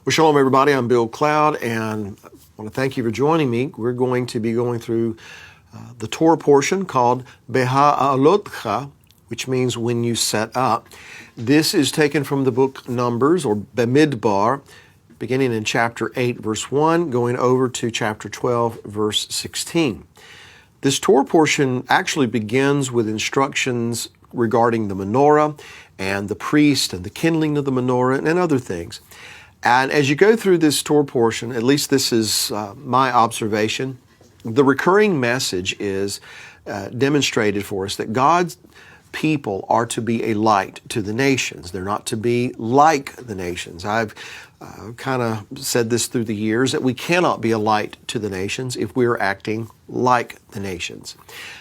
Well, shalom, everybody. I'm Bill Cloud, and I want to thank you for joining me. We're going to be going through the Torah portion called BEHA'ALOTCHA, which means when you set up. This is taken from the book Numbers, or Bamidbar, beginning in chapter 8, verse 1, going over to chapter 12, verse 16. This Torah portion actually begins with instructions regarding the menorah and the priest and the kindling of the menorah and other things. And as you go through this Torah portion, at least this is my observation, the recurring message is demonstrated for us that God's people are to be a light to the nations. They're not to be like the nations. I've kind of said this through the years, that we cannot be a light to the nations if we're acting like the nations.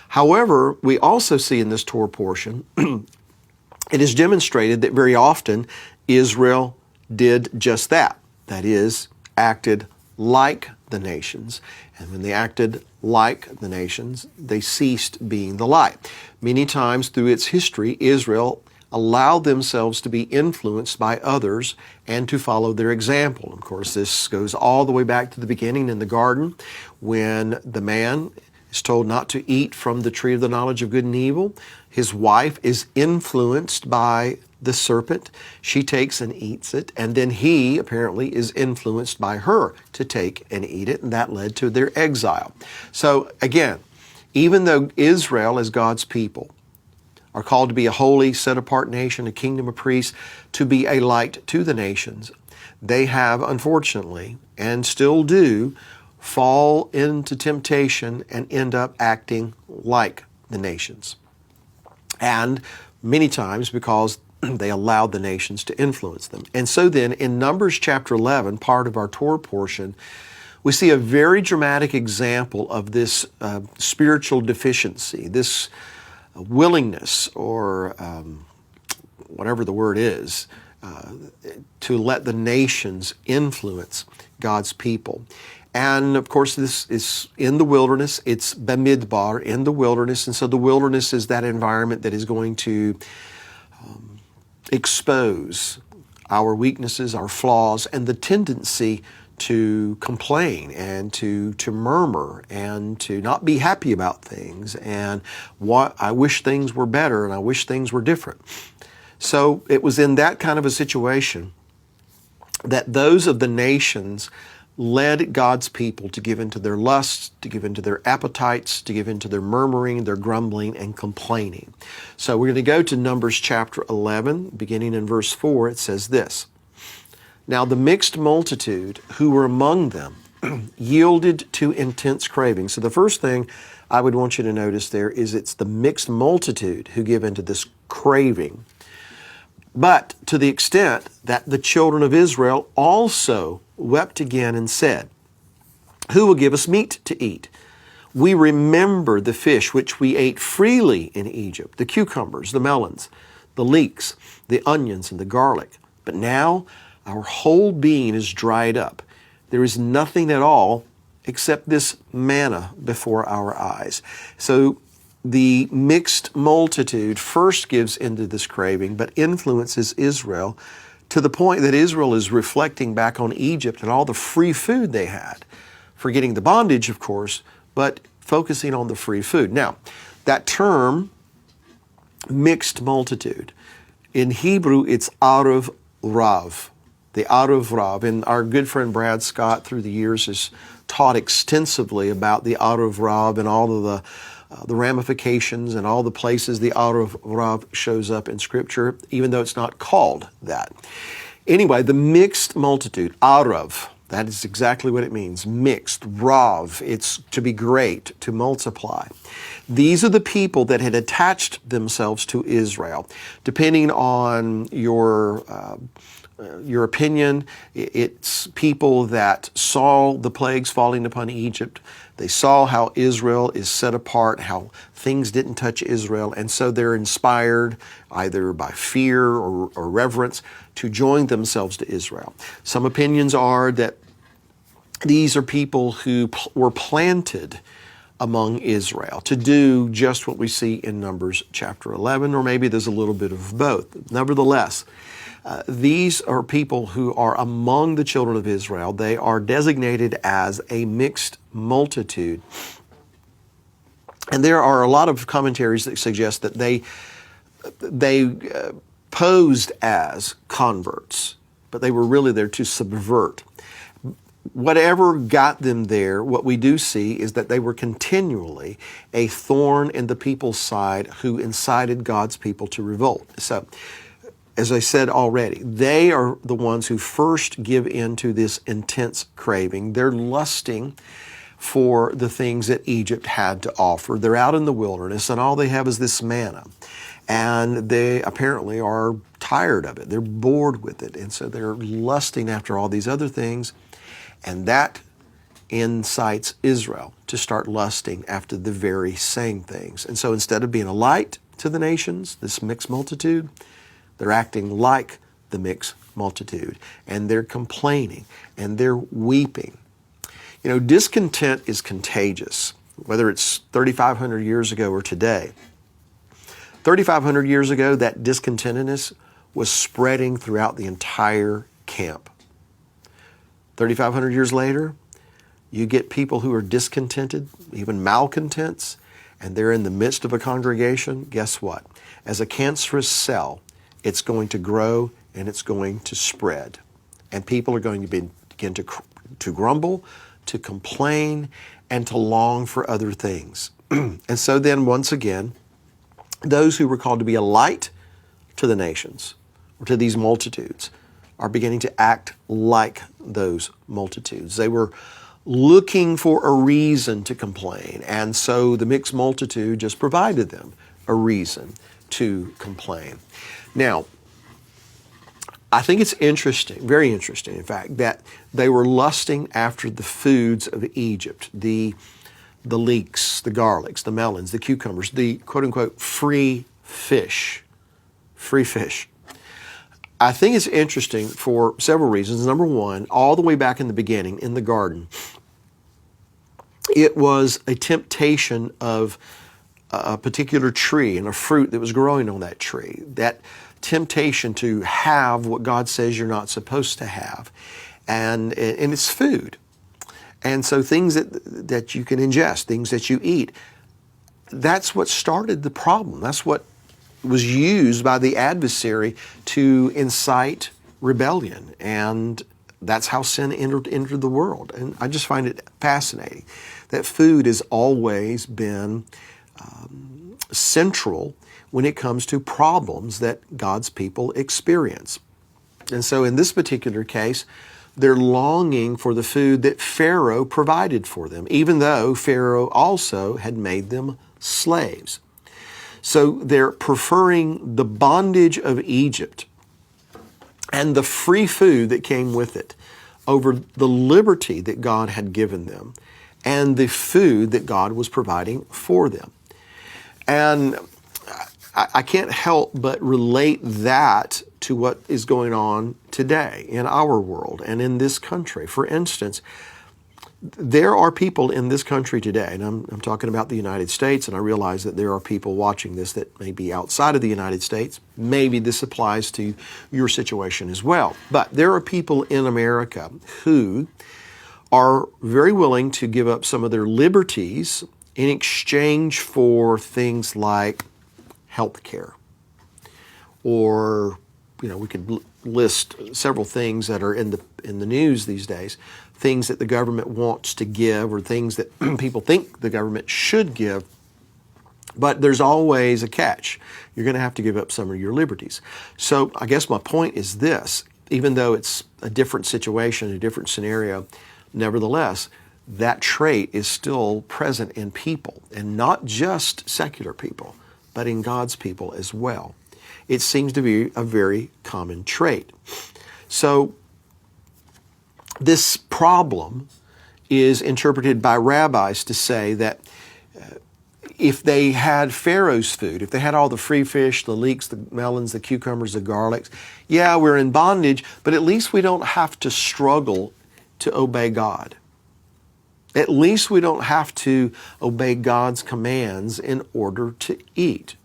However, we also see in this Torah portion, it is demonstrated that very often Israel did just that. That is, acted like the nations. And when they acted like the nations, they ceased being the light. Many times through its history, Israel allowed themselves to be influenced by others and to follow their example. Of course, this goes all the way back to the beginning in the garden when the man is told not to eat from the tree of the knowledge of good and evil. His wife is influenced by the serpent. She takes and eats it, and then he apparently is influenced by her to take and eat it, and that led to their exile. So again, even though Israel as God's people are called to be a holy, set-apart nation, a kingdom of priests, to be a light to the nations, they have, unfortunately, and still do, fall into temptation and end up acting like the nations. And many times because they allowed the nations to influence them. And so then in Numbers chapter 11, part of our Torah portion, we see a very dramatic example of this spiritual deficiency, this willingness, or whatever the word is, to let the nations influence God's people. And of course, this is in the wilderness. It's Bamidbar, in the wilderness. And so the wilderness is that environment that is going to expose our weaknesses, our flaws, and the tendency to complain and to murmur and to not be happy about things. And I wish things were better and I wish things were different. So it was in that kind of a situation that those of the nations led God's people to give into their lusts, to give into their appetites, to give into their murmuring, their grumbling, and complaining. So we're going to go to Numbers chapter 11, beginning in verse 4. It says this: Now the mixed multitude who were among them yielded to intense craving. So the first thing I would want you to notice there is it's the mixed multitude who give into this craving. But to the extent that the children of Israel also wept again and said, Who will give us meat to eat? We remember the fish which we ate freely in Egypt, the cucumbers, the melons, the leeks, the onions, and the garlic. But now our whole being is dried up. There is nothing at all except this manna before our eyes. So the mixed multitude first gives into this craving, but influences Israel to the point that Israel is reflecting back on Egypt and all the free food they had, forgetting the bondage, of course, but focusing on the free food. Now, that term, mixed multitude, in Hebrew, it's Arav Rav, the Arav Rav. And our good friend Brad Scott, through the years, has taught extensively about the Arav Rav and all of the ramifications and all the places the Arav Rav shows up in Scripture, even though it's not called that. Anyway, the mixed multitude, Arav, that is exactly what it means, mixed, Rav, it's to be great, to multiply. These are the people that had attached themselves to Israel. Depending on your opinion, it's people that saw the plagues falling upon Egypt. They saw how Israel is set apart, how things didn't touch Israel, and so they're inspired either by fear or reverence to join themselves to Israel. Some opinions are that these are people who were planted among Israel to do just what we see in Numbers chapter 11, or maybe there's a little bit of both. Nevertheless, These are people who are among the children of Israel. They are designated as a mixed multitude. And there are a lot of commentaries that suggest that they posed as converts, but they were really there to subvert. Whatever got them there, what we do see is that they were continually a thorn in the people's side who incited God's people to revolt. So, as I said already, they are the ones who first give in to this intense craving. They're lusting for the things that Egypt had to offer. They're out in the wilderness, and all they have is this manna. And they apparently are tired of it. They're bored with it. And so they're lusting after all these other things. And that incites Israel to start lusting after the very same things. And so instead of being a light to the nations, this mixed multitude, they're acting like the mixed multitude. And they're complaining and they're weeping. You know, discontent is contagious, whether it's 3,500 years ago or today. 3,500 years ago, that discontentedness was spreading throughout the entire camp. 3,500 years later, you get people who are discontented, even malcontents, and they're in the midst of a congregation. Guess what? As a cancerous cell, it's going to grow and it's going to spread. And people are going to begin to grumble, to complain, and to long for other things. And so then, once again, those who were called to be a light to the nations, or to these multitudes, are beginning to act like those multitudes. They were looking for a reason to complain, and so the mixed multitude just provided them a reason to complain. Now, I think it's interesting, very interesting, in fact, that they were lusting after the foods of Egypt, the leeks, the garlics, the melons, the cucumbers, the quote-unquote free fish. Free fish. I think it's interesting for several reasons. Number one, all the way back in the beginning, in the garden, it was a temptation of a particular tree and a fruit that was growing on that tree. That temptation to have what God says you're not supposed to have. And it's food. And so things that you can ingest, things that you eat, that's what started the problem. That's what was used by the adversary to incite rebellion. And that's how sin entered the world. And I just find it fascinating that food has always been central when it comes to problems that God's people experience. And so in this particular case, they're longing for the food that Pharaoh provided for them, even though Pharaoh also had made them slaves. So they're preferring the bondage of Egypt and the free food that came with it over the liberty that God had given them and the food that God was providing for them. And I can't help but relate that to what is going on today in our world and in this country. For instance, there are people in this country today, and I'm talking about the United States, and I realize that there are people watching this that may be outside of the United States. Maybe this applies to your situation as well. But there are people in America who are very willing to give up some of their liberties in exchange for things like health care. Or, we could list several things that are in the news these days, things that the government wants to give or things that people think the government should give. But there's always a catch. You're going to have to give up some of your liberties. So I guess my point is this: even though it's a different situation, a different scenario, nevertheless, that trait is still present in people, and not just secular people, but in God's people as well. It seems to be a very common trait. So this problem is interpreted by rabbis to say that if they had Pharaoh's food, if they had all the free fish, the leeks, the melons, the cucumbers, the garlics, yeah, we're in bondage, but at least we don't have to struggle to obey God. At least we don't have to obey God's commands in order to eat.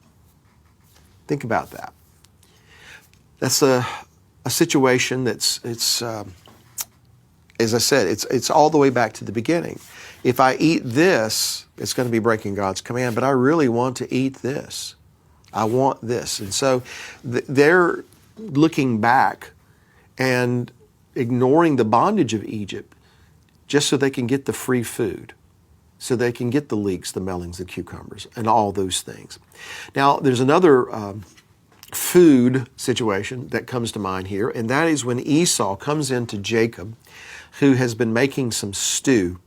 Think about that. That's a a situation as I said, it's all the way back to the beginning. If I eat this, it's going to be breaking God's command, but I really want to eat this. I want this. And so they're looking back and ignoring the bondage of Egypt just so they can get the free food, so they can get the leeks, the melons, the cucumbers, and all those things. Now, there's another food situation that comes to mind here, and that is when Esau comes into Jacob, who has been making some stew.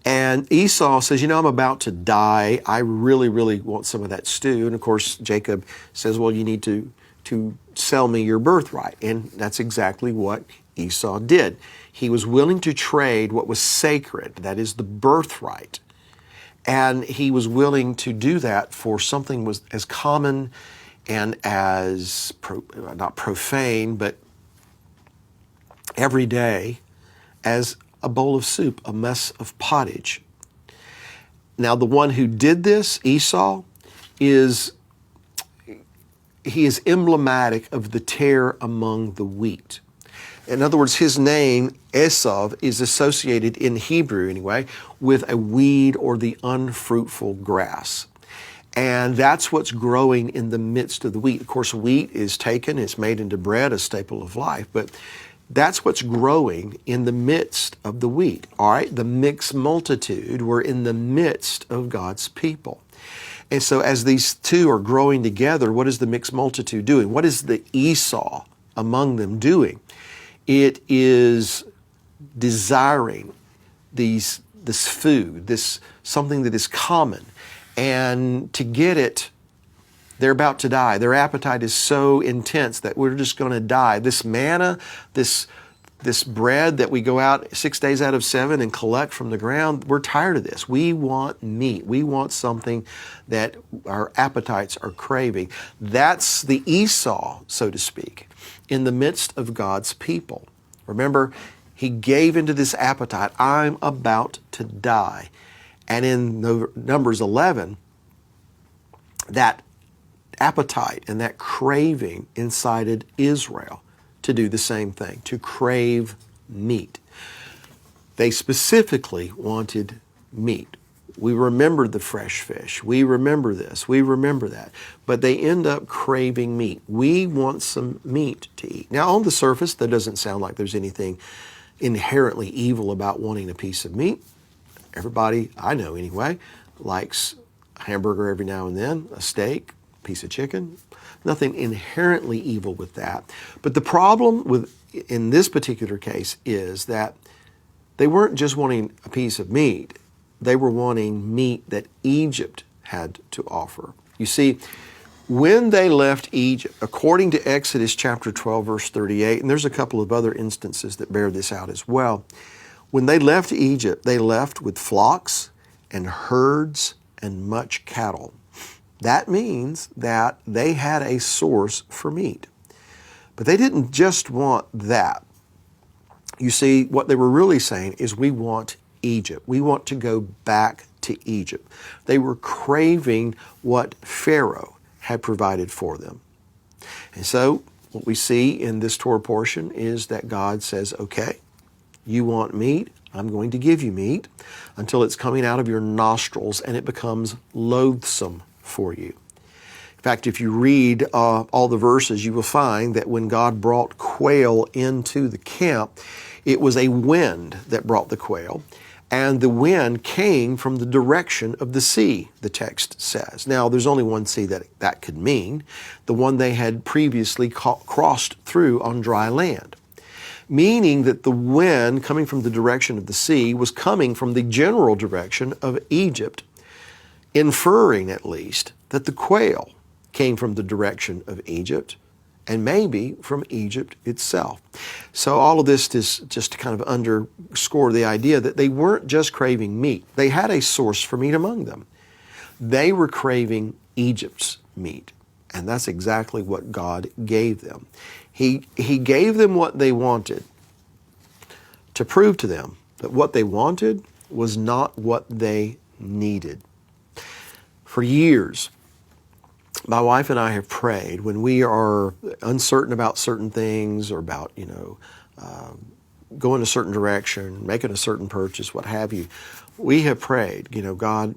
And Esau says, I'm about to die. I really, really want some of that stew. And of course, Jacob says, well, you need to sell me your birthright. And that's exactly what Esau did. He was willing to trade what was sacred, that is the birthright. And he was willing to do that for something was as common and as, not profane, but every day as a bowl of soup, a mess of pottage. Now, the one who did this, Esau, he is emblematic of the tare among the wheat. In other words, his name, Esau, is associated in Hebrew anyway with a weed or the unfruitful grass. And that's what's growing in the midst of the wheat. Of course, wheat is taken, it's made into bread, a staple of life, but that's what's growing in the midst of the wheat. All right, the mixed multitude were in the midst of God's people. And so as these two are growing together, what is the mixed multitude doing? What is the Esau among them doing? It is desiring this food, this something that is common. And to get it, they're about to die. Their appetite is so intense that we're just going to die. This manna, this bread that we go out 6 days out of 7 and collect from the ground, we're tired of this. We want meat. We want something that our appetites are craving. That's the Esau, so to speak, in the midst of God's people. Remember, he gave into this appetite. I'm about to die. And in Numbers 11, that appetite and that craving incited Israel to do the same thing, to crave meat. They specifically wanted meat. We remember the fresh fish. We remember this. We remember that. But they end up craving meat. We want some meat to eat. Now, on the surface, that doesn't sound like there's anything inherently evil about wanting a piece of meat. Everybody I know anyway likes a hamburger every now and then, a steak, piece of chicken. Nothing inherently evil with that. But the problem in this particular case is that they weren't just wanting a piece of meat. They were wanting meat that Egypt had to offer. You see, when they left Egypt, according to Exodus chapter 12, verse 38, and there's a couple of other instances that bear this out as well, when they left Egypt, they left with flocks and herds and much cattle. That means that they had a source for meat. But they didn't just want that. You see, what they were really saying is we want Egypt. We want to go back to Egypt. They were craving what Pharaoh had provided for them. And so what we see in this Torah portion is that God says, okay, you want meat? I'm going to give you meat until it's coming out of your nostrils and it becomes loathsome for you. In fact, if you read all the verses, you will find that when God brought quail into the camp, it was a wind that brought the quail, and the wind came from the direction of the sea, the text says. Now, there's only one sea that could mean, the one they had previously crossed through on dry land. Meaning that the wind coming from the direction of the sea was coming from the general direction of Egypt, inferring at least that the quail came from the direction of Egypt and maybe from Egypt itself. So all of this is just to kind of underscore the idea that they weren't just craving meat. They had a source for meat among them. They were craving Egypt's meat. And that's exactly what God gave them. He gave them what they wanted to prove to them that what they wanted was not what they needed. For years, My wife and I have prayed when we are uncertain about certain things or about, going a certain direction, making a certain purchase, what have you. We have prayed, God,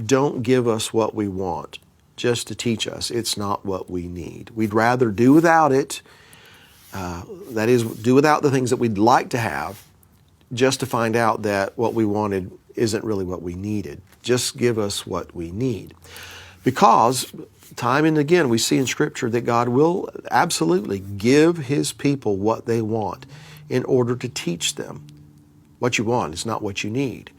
don't give us what we want just to teach us. It's not what we need. We'd rather do without it, that is, do without the things that we'd like to have, just to find out that what we wanted isn't really what we needed. Just give us what we need. Because time and again we see in Scripture that God will absolutely give His people what they want in order to teach them. What you want is not what you need.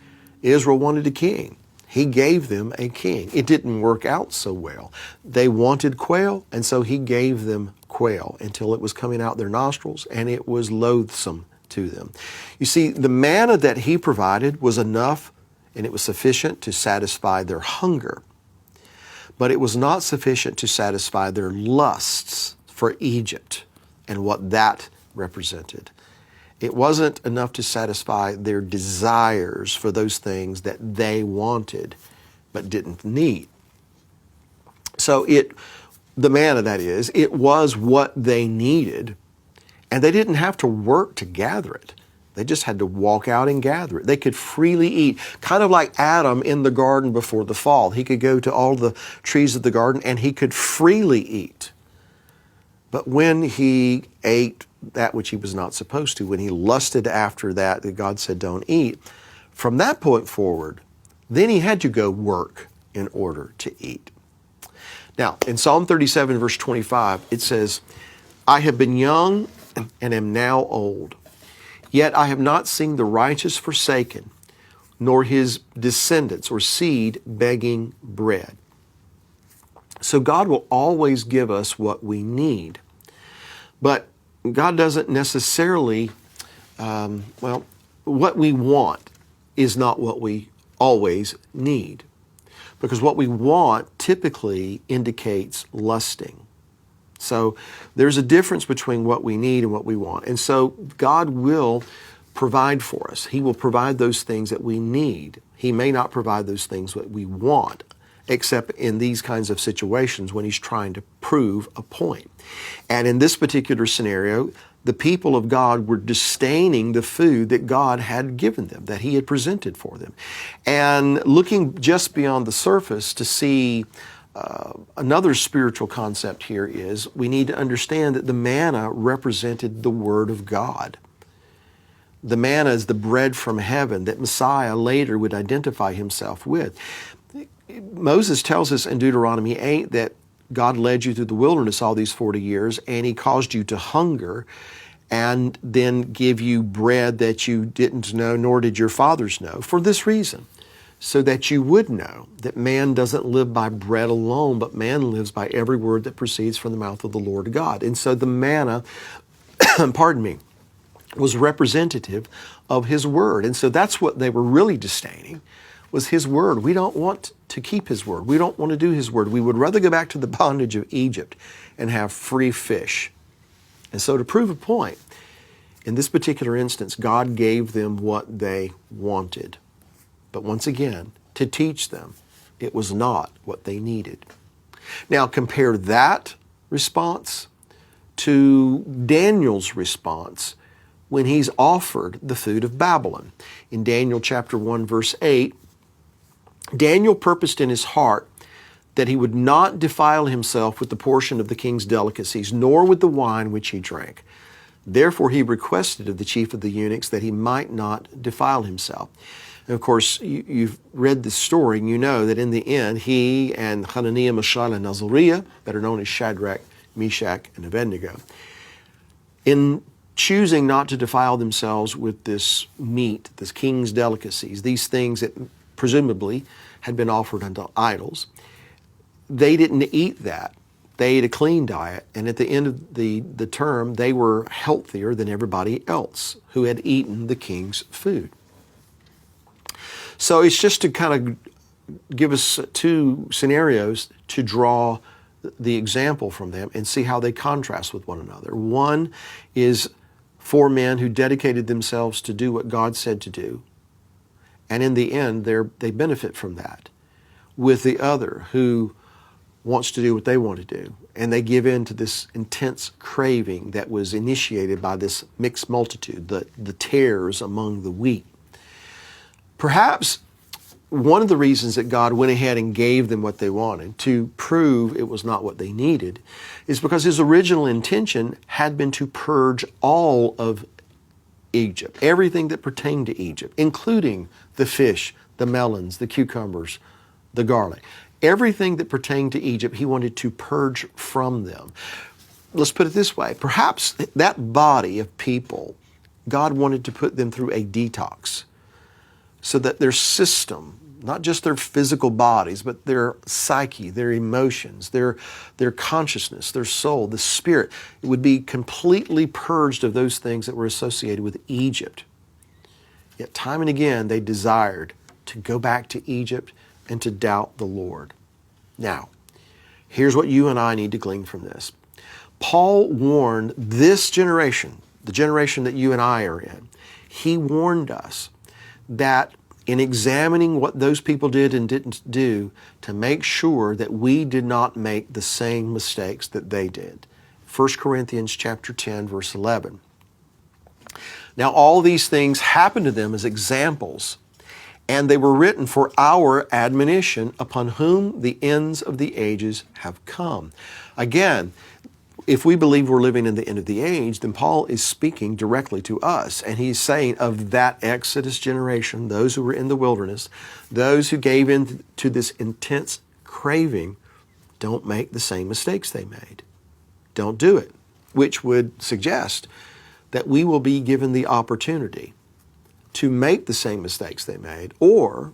Israel wanted a king. He gave them a king. It didn't work out so well. They wanted quail, and so He gave them quail until it was coming out their nostrils, and it was loathsome to them. You see, the manna that He provided was enough, and it was sufficient to satisfy their hunger. But it was not sufficient to satisfy their lusts for Egypt and what that represented. It wasn't enough to satisfy their desires for those things that they wanted but didn't need. So the manna, that is, it was what they needed, and they didn't have to work to gather it. They just had to walk out and gather it. They could freely eat, kind of like Adam in the garden before the fall. He could go to all the trees of the garden and he could freely eat. But when he ate that which he was not supposed to, when he lusted after that God said don't eat, from that point forward, then he had to go work in order to eat. Now, in Psalm 37, verse 25, it says, I have been young and am now old. Yet I have not seen the righteous forsaken, nor his descendants or seed begging bread. So God will always give us what we need. But God doesn't necessarily, what we want is not what we always need. Because what we want typically indicates lusting. So there's a difference between what we need and what we want. And so God will provide for us. He will provide those things that we need. He may not provide those things that we want, except in these kinds of situations when He's trying to prove a point. And in this particular scenario, the people of God were disdaining the food that God had given them, that He had presented for them. And looking just beyond the surface to see another spiritual concept here is we need to understand that the manna represented the Word of God. The manna is the bread from heaven that Messiah later would identify Himself with. Moses tells us in Deuteronomy 8 that God led you through the wilderness all these 40 years and He caused you to hunger and then give you bread that you didn't know nor did your fathers know for this reason, so that you would know that man doesn't live by bread alone, but man lives by every word that proceeds from the mouth of the Lord God. And so the manna, was representative of His Word. And so that's what they were really disdaining, was His Word. We don't want to keep His Word. We don't want to do His Word. We would rather go back to the bondage of Egypt and have free fish. And so to prove a point, in this particular instance, God gave them what they wanted. But once again, to teach them, it was not what they needed. Now compare that response to Daniel's response when he's offered the food of Babylon. In Daniel chapter 1, verse 8, Daniel purposed in his heart that he would not defile himself with the portion of the king's delicacies, nor with the wine which he drank. Therefore he requested of the chief of the eunuchs that he might not defile himself. And of course, you've read this story, and you know that in the end, he and Hananiah, Mishael, and Azariah, better known as Shadrach, Meshach, and Abednego, in choosing not to defile themselves with this meat, this king's delicacies, these things that presumably had been offered unto idols, they didn't eat that. They ate a clean diet, and at the end of the term, they were healthier than everybody else who had eaten the king's food. So it's just to kind of give us two scenarios to draw the example from them and see how they contrast with one another. One is four men who dedicated themselves to do what God said to do, and in the end, they benefit from that. With the other who wants to do what they want to do. And they give in to this intense craving that was initiated by this mixed multitude, the tares among the wheat. Perhaps one of the reasons that God went ahead and gave them what they wanted to prove it was not what they needed is because his original intention had been to purge all of Egypt, everything that pertained to Egypt, including the fish, the melons, the cucumbers, the garlic. Everything that pertained to Egypt, he wanted to purge from them. Let's put it this way. Perhaps that body of people, God wanted to put them through a detox so that their system, not just their physical bodies, but their psyche, their emotions, their consciousness, their soul, the spirit, it would be completely purged of those things that were associated with Egypt. Yet time and again, they desired to go back to Egypt and to doubt the Lord. Now, here's what you and I need to glean from this. Paul warned this generation, the generation that you and I are in, he warned us that in examining what those people did and didn't do, to make sure that we did not make the same mistakes that they did. 1 Corinthians chapter 10, verse 11. Now, all these things happened to them as examples, and they were written for our admonition, upon whom the ends of the ages have come. Again, if we believe we're living in the end of the age, then Paul is speaking directly to us. And he's saying of that Exodus generation, those who were in the wilderness, those who gave in to this intense craving, don't make the same mistakes they made. Don't do it, which would suggest that we will be given the opportunity to make the same mistakes they made, or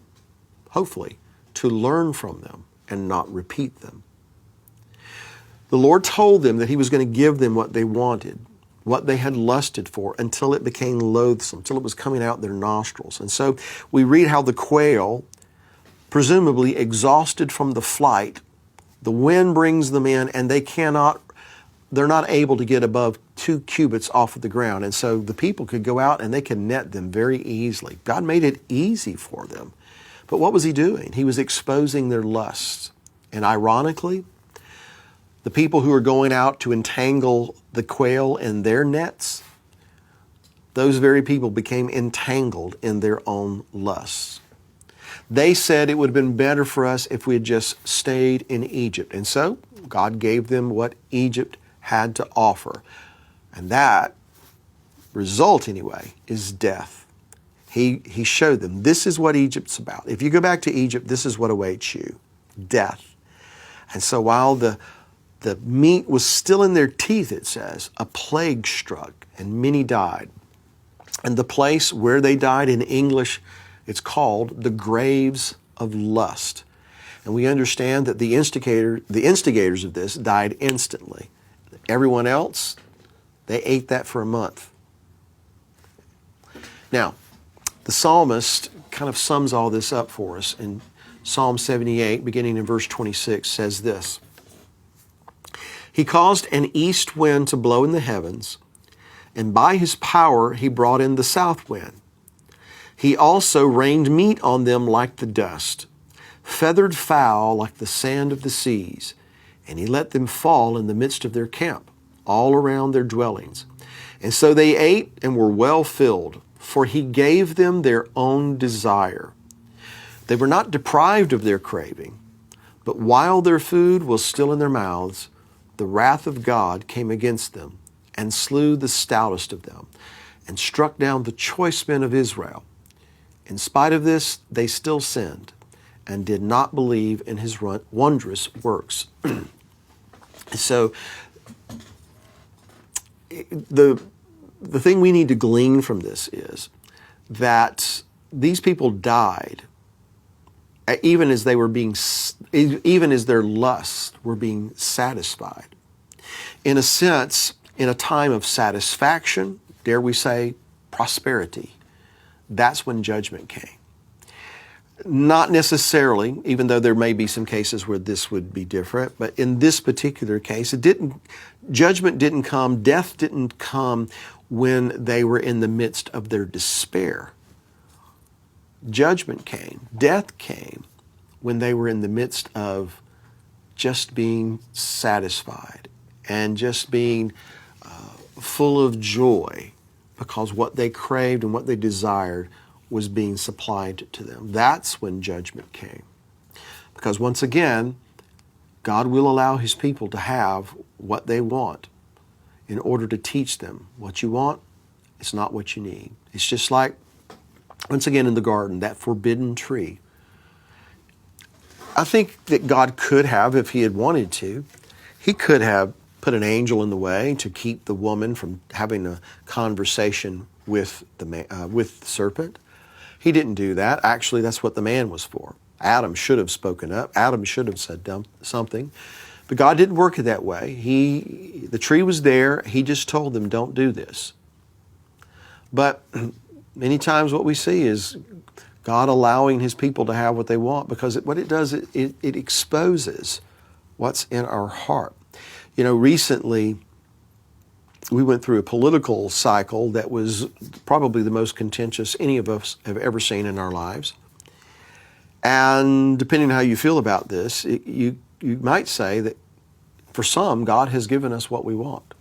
hopefully to learn from them and not repeat them. The Lord told them that he was going to give them what they wanted, what they had lusted for, until it became loathsome, until it was coming out their nostrils. And so we read how the quail, presumably exhausted from the flight, the wind brings them in, and they're not able to get above 2 cubits off of the ground. And so the people could go out and they could net them very easily. God made it easy for them. But what was he doing? He was exposing their lusts. And ironically, the people who are going out to entangle the quail in their nets, those very people became entangled in their own lusts. They said it would have been better for us if we had just stayed in Egypt. And so God gave them what Egypt had to offer. And that result, anyway, is death. He showed them, this is what Egypt's about. If you go back to Egypt, this is what awaits you, death. And so while the meat was still in their teeth, it says, a plague struck and many died. And the place where they died in English, it's called the graves of lust. And we understand that the instigators of this died instantly. Everyone else, they ate that for a month. Now, the psalmist kind of sums all this up for us in Psalm 78, beginning in verse 26, says this: He caused an east wind to blow in the heavens, and by his power he brought in the south wind. He also rained meat on them like the dust, feathered fowl like the sand of the seas, and he let them fall in the midst of their camp, all around their dwellings. And so they ate and were well filled, for he gave them their own desire. They were not deprived of their craving, but while their food was still in their mouths, the wrath of God came against them and slew the stoutest of them and struck down the choice men of Israel. In spite of this, they still sinned and did not believe in his wondrous works. So the thing we need to glean from this is that these people died even as their lusts were being satisfied. In a sense, in a time of satisfaction, dare we say, prosperity, that's when judgment came. Not necessarily, even though there may be some cases where this would be different, but in this particular case, judgment didn't come, death didn't come when they were in the midst of their despair. Judgment came, death came when they were in the midst of just being satisfied and just being full of joy because what they craved and what they desired was being supplied to them. That's when judgment came. Because once again, God will allow His people to have what they want in order to teach them what you want is not what you need. It's just like, once again in the garden, that forbidden tree. I think that God could have, if He had wanted to, He could have put an angel in the way to keep the woman from having a conversation with the serpent. He didn't do that. Actually, that's what the man was for. Adam should have spoken up. Adam should have said something. But God didn't work it that way. The tree was there. He just told them, don't do this. But many times what we see is God allowing His people to have what they want, because what it does, it exposes what's in our heart. You know, recently we went through a political cycle that was probably the most contentious any of us have ever seen in our lives. And depending on how you feel about this, you might say that for some, God has given us what we want.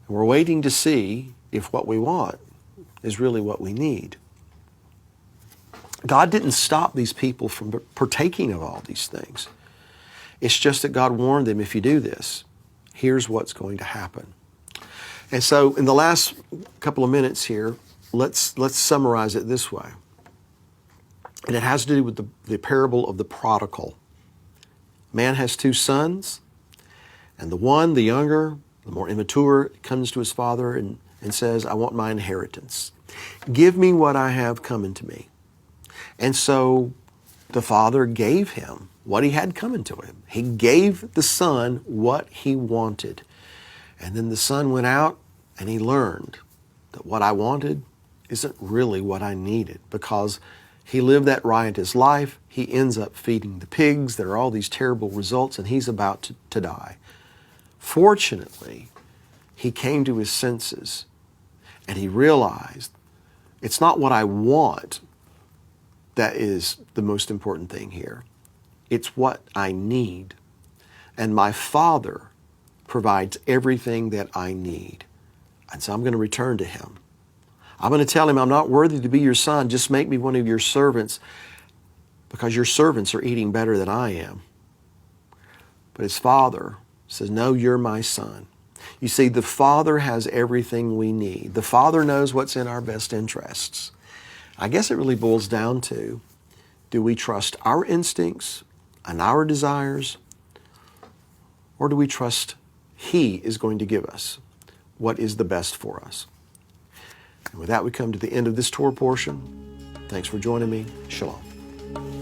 And we're waiting to see if what we want is really what we need. God didn't stop these people from partaking of all these things. It's just that God warned them, if you do this, here's what's going to happen. And so in the last couple of minutes here, let's summarize it this way. And it has to do with the parable of the prodigal. Man has two sons, and the one, the younger, the more immature, comes to his father and says, I want my inheritance. Give me what I have coming to me. And so the father gave him what he had coming to him. He gave the son what he wanted. And then the son went out and he learned that what I wanted isn't really what I needed, because he lived that riotous life. He ends up feeding the pigs. There are all these terrible results, and he's about to die. Fortunately, he came to his senses and he realized it's not what I want that is the most important thing here. It's what I need. And my Father provides everything that I need. And so I'm going to return to Him. I'm going to tell Him, I'm not worthy to be your son. Just make me one of your servants, because your servants are eating better than I am. But his father says, no, you're my son. You see, the Father has everything we need. The Father knows what's in our best interests. I guess it really boils down to, do we trust our instincts and our desires, or do we trust He is going to give us what is the best for us? And with that, we come to the end of this Torah portion. Thanks for joining me. Shalom.